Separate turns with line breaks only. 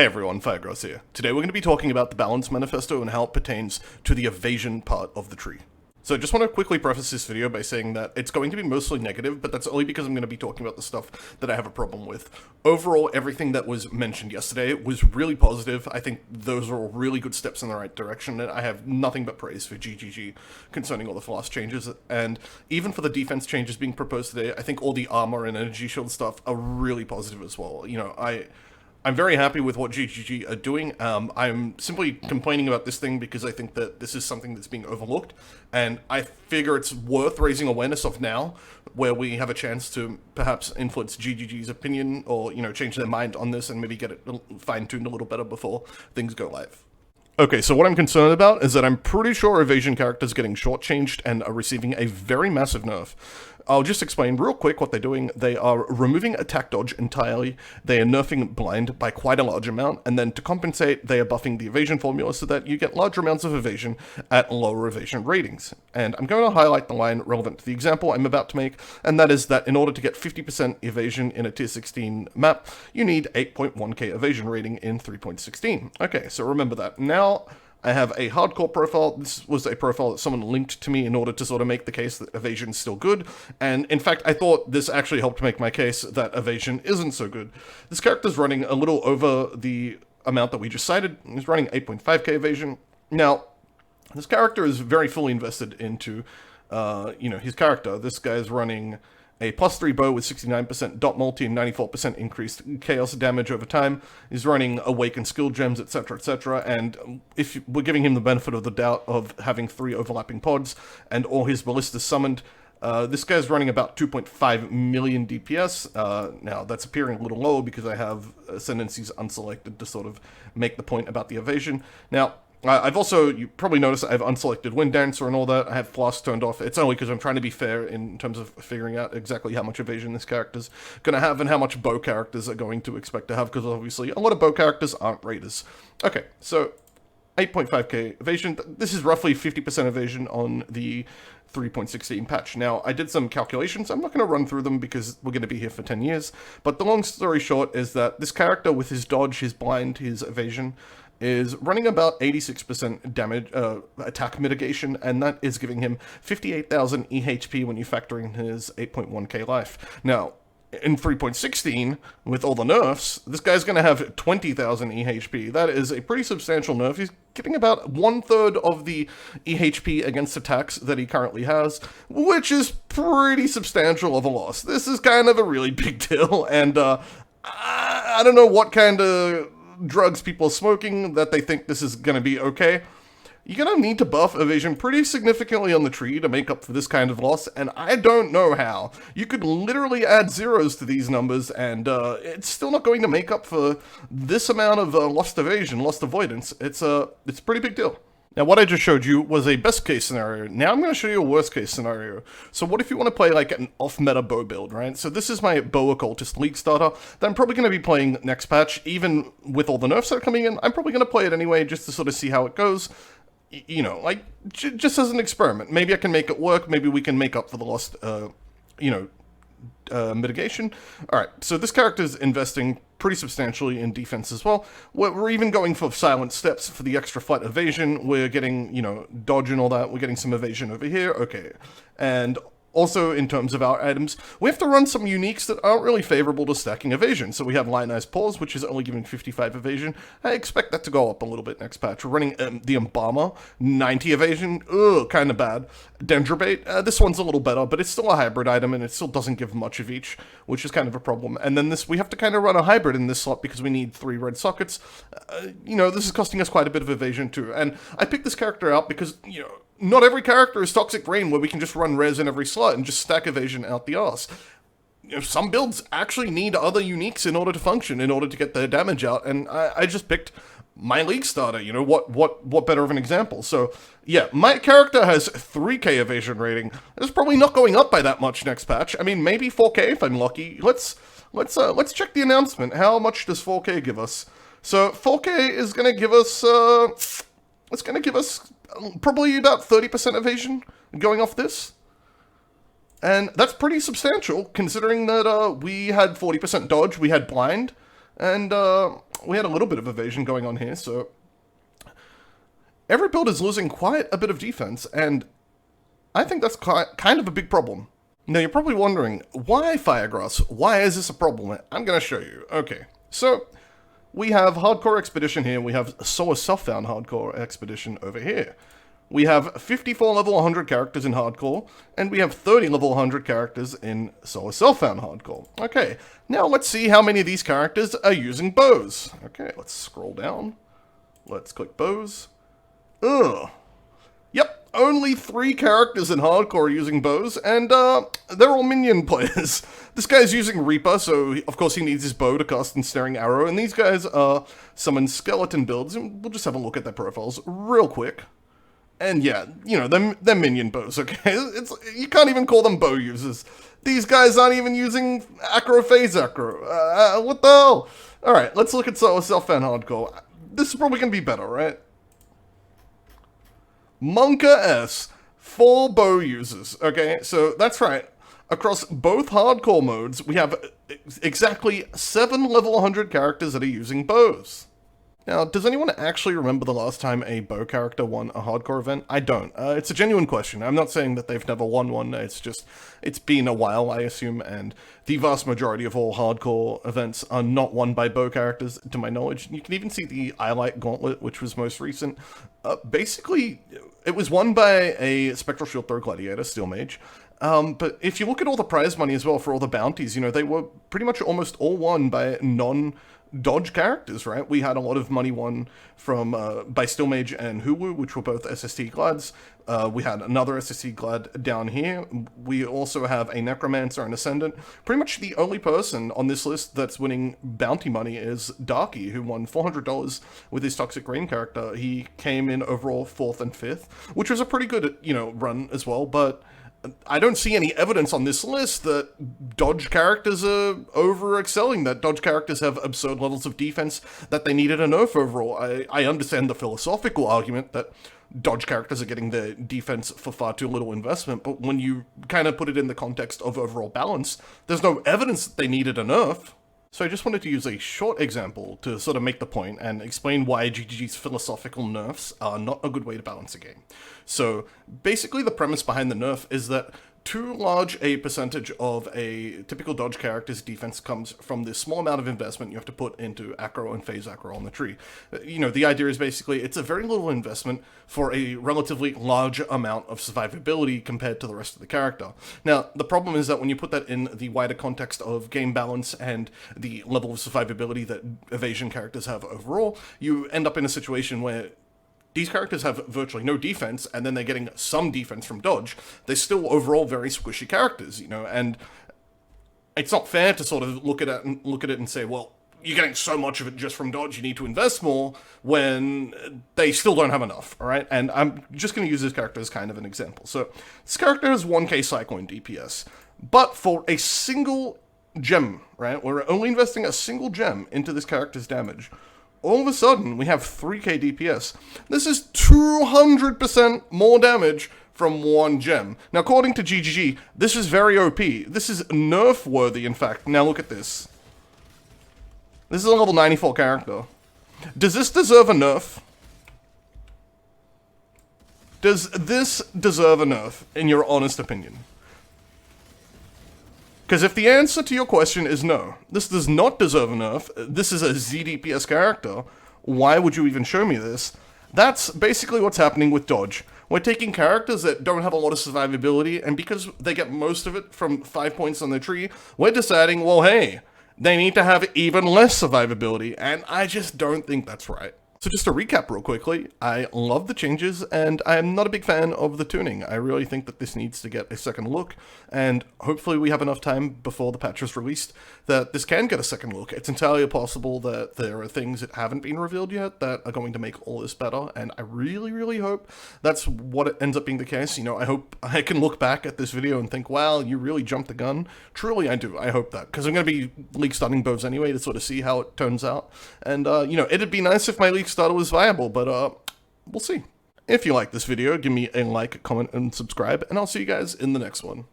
Hey everyone, Firegross here. Today we're going to be talking about the Balance Manifesto and how it pertains to the evasion part of the tree. So I just want to quickly preface this video by saying that it's going to be mostly negative, but that's only because I'm going to be talking about the stuff that I have a problem with. Overall, everything that was mentioned yesterday was really positive. I think those are all really good steps in the right direction, and I have nothing but praise for GGG concerning all the flask changes. And even for the defense changes being proposed today, I think all the armor and energy shield stuff are really positive as well. You know, I'm very happy with what GGG are doing. I'm simply complaining about this thing because I think that this is something that's being overlooked, and I figure it's worth raising awareness of now, where we have a chance to perhaps influence GGG's opinion or, you know, change their mind on this and maybe get it fine-tuned a little better before things go live. Okay, so what I'm concerned about is that I'm pretty sure evasion characters getting shortchanged and are receiving a very massive nerf. I'll just explain real quick what they're doing. They are removing attack dodge entirely, they are nerfing blind by quite a large amount, and then to compensate, they are buffing the evasion formula so that you get larger amounts of evasion at lower evasion ratings. And I'm going to highlight the line relevant to the example I'm about to make, and that is that in order to get 50% evasion in a tier 16 map, you need 8.1k evasion rating in 3.16. Okay, so remember that. Now, I have a hardcore profile. This was a profile that someone linked to me in order to sort of make the case that evasion is still good. And in fact, I thought this actually helped make my case that evasion isn't so good. This character's running a little over the amount that we just cited. He's running 8.5k evasion. Now, this character is very fully invested into, his character. This guy's running a +3 bow with 69% dot multi and 94% increased chaos damage over time. He's running awakened skill gems, etc., etc. And if we're giving him the benefit of the doubt of having 3 overlapping pods and all his ballistas summoned, this guy's running about 2.5 million DPS. Now, that's appearing a little low because I have Ascendancies unselected to sort of make the point about the evasion. Now, I've also, you probably noticed I have unselected Wind Dancer and all that. I have Flask turned off. It's only because I'm trying to be fair in terms of figuring out exactly how much evasion this character's going to have and how much bow characters are going to expect to have, because obviously a lot of bow characters aren't raiders. Okay, so 8.5k evasion. This is roughly 50% evasion on the 3.16 patch. Now, I did some calculations. I'm not going to run through them because we're going to be here for 10 years. But the long story short is that this character with his dodge, his blind, his evasion, is running about 86% damage, attack mitigation, and that is giving him 58,000 EHP when you factor in his 8.1k life. Now, in 3.16, with all the nerfs, this guy's going to have 20,000 EHP. That is a pretty substantial nerf. He's getting about 1/3 of the EHP against attacks that he currently has, which is pretty substantial of a loss. This is kind of a really big deal, and I don't know what kind of drugs people are smoking that they think this is going to be okay. You're going to need to buff evasion pretty significantly on the tree to make up for this kind of loss, and I don't know how. You could literally add zeros to these numbers, and it's still not going to make up for this amount of lost evasion, lost avoidance. It's a pretty big deal. Now, what I just showed you was a best case scenario. Now I'm going to show you a worst case scenario. So what if you want to play like an off-meta bow build, right? So this is my bow occultist league starter that I'm probably going to be playing next patch. Even with all the nerfs that are coming in, I'm probably going to play it anyway just to sort of see how it goes. You know, like, just as an experiment. Maybe I can make it work. Maybe we can make up for the lost, mitigation. Alright, so this character's investing pretty substantially in defense as well. We're even going for silent steps for the extra flight evasion. We're getting, dodge and all that. We're getting some evasion over here. Okay. And also, in terms of our items, we have to run some uniques that aren't really favorable to stacking evasion. So we have Lionized Paws, which is only giving 55 evasion. I expect that to go up a little bit next patch. We're running the Embalmer, 90 evasion. Ugh, kind of bad. Dendrobate, this one's a little better, but it's still a hybrid item, and it still doesn't give much of each, which is kind of a problem. And then we have to kind of run a hybrid in this slot because we need 3 red sockets. This is costing us quite a bit of evasion too. And I picked this character out because, not every character is Toxic Rain where we can just run res in every slot and just stack evasion out the arse. Some builds actually need other uniques in order to function, in order to get their damage out, and I just picked my league starter. What better of an example? So, yeah, my character has 3k evasion rating. It's probably not going up by that much next patch. I mean, maybe 4k if I'm lucky. Let's check the announcement. How much does 4k give us? So, 4k is going to give us, it's going to give us probably about 30% evasion going off this. And that's pretty substantial, considering that we had 40% dodge, we had blind, and we had a little bit of evasion going on here, so every build is losing quite a bit of defense, and I think that's kind of a big problem. Now, you're probably wondering, why Firegrass? Why is this a problem? I'm going to show you. Okay, so we have Hardcore Expedition here, we have Solar Self-Found Hardcore Expedition over here. We have 54 level 100 characters in Hardcore, and we have 30 level 100 characters in Solar Self-Found Hardcore. Okay, now let's see how many of these characters are using bows. Okay, let's scroll down. Let's click bows. Ugh. Yep, only 3 characters in Hardcore are using bows, and they're all minion players. This guy's using Reaper, so of course he needs his bow to cast Ensnaring Arrow, and these guys are summon skeleton builds, and we'll just have a look at their profiles real quick. And yeah, you know, they're minion bows, okay? You can't even call them bow users. These guys aren't even using Acro Phase Acro. What the hell? Alright, let's look at Self-Found Hardcore. This is probably going to be better, right? Monka S, 4 bow users, okay? So that's right. Across both hardcore modes, we have exactly 7 level 100 characters that are using bows. Now, does anyone actually remember the last time a bow character won a hardcore event? I don't. It's a genuine question. I'm not saying that they've never won one. It's just, it's been a while, I assume, and the vast majority of all hardcore events are not won by bow characters, to my knowledge. You can even see the Iolite Gauntlet, which was most recent. Basically, it was won by a Spectral Shield Throw Gladiator, Steel Mage. But if you look at all the prize money as well for all the bounties, you know, they were pretty much almost all won by non-dodge characters, right? We had a lot of money won from by Steel Mage and Hulu, which were both SST Glads. We had another SST Glad down here. We also have a Necromancer and Ascendant. Pretty much the only person on this list that's winning bounty money is Darky, who won $400 with his Toxic Rain character. He came in overall 4th and 5th, which was a pretty good, you know, run as well, but I don't see any evidence on this list that dodge characters are over-excelling, that dodge characters have absurd levels of defense, that they needed a nerf overall. I understand the philosophical argument that dodge characters are getting their defense for far too little investment, but when you kind of put it in the context of overall balance, there's no evidence that they needed a nerf. So I just wanted to use a short example to sort of make the point and explain why GGG's philosophical nerfs are not a good way to balance a game. So basically the premise behind the nerf is that too large a percentage of a typical dodge character's defense comes from the small amount of investment you have to put into acro and phase acro on the tree. You know, the idea is basically it's a very little investment for a relatively large amount of survivability compared to the rest of the character. Now, the problem is that when you put that in the wider context of game balance and the level of survivability that evasion characters have overall, you end up in a situation where these characters have virtually no defense, and then they're getting some defense from dodge. They're still overall very squishy characters, you know, and it's not fair to sort of look at it and say, well, you're getting so much of it just from dodge, you need to invest more, when they still don't have enough, alright? And I'm just going to use this character as kind of an example. So, this character has 1k Cyclone DPS, but for a single gem, right, we're only investing a single gem into this character's damage, all of a sudden, we have 3k DPS. This is 200% more damage from one gem. Now, according to GGG, this is very OP. This is nerf-worthy, in fact. Now, look at this. This is a level 94 character. Does this deserve a nerf? Does this deserve a nerf, in your honest opinion? Because if the answer to your question is no, this does not deserve a nerf, this is a ZDPS character, why would you even show me this? That's basically what's happening with dodge. We're taking characters that don't have a lot of survivability, and because they get most of it from 5 points on the tree, we're deciding, well, hey, they need to have even less survivability, and I just don't think that's right. So just to recap real quickly, I love the changes, and I'm not a big fan of the tuning. I really think that this needs to get a second look, and hopefully we have enough time before the patch is released that this can get a second look. It's entirely possible that there are things that haven't been revealed yet that are going to make all this better, and I really, really hope that's what ends up being the case. You know, I hope I can look back at this video and think, wow, you really jumped the gun. Truly, I do. I hope that, because I'm going to be league starting bows anyway to sort of see how it turns out, and, you know, it'd be nice if my league starter was viable, but we'll see. If you like this video, give me a like, comment, and subscribe, and I'll see you guys in the next one.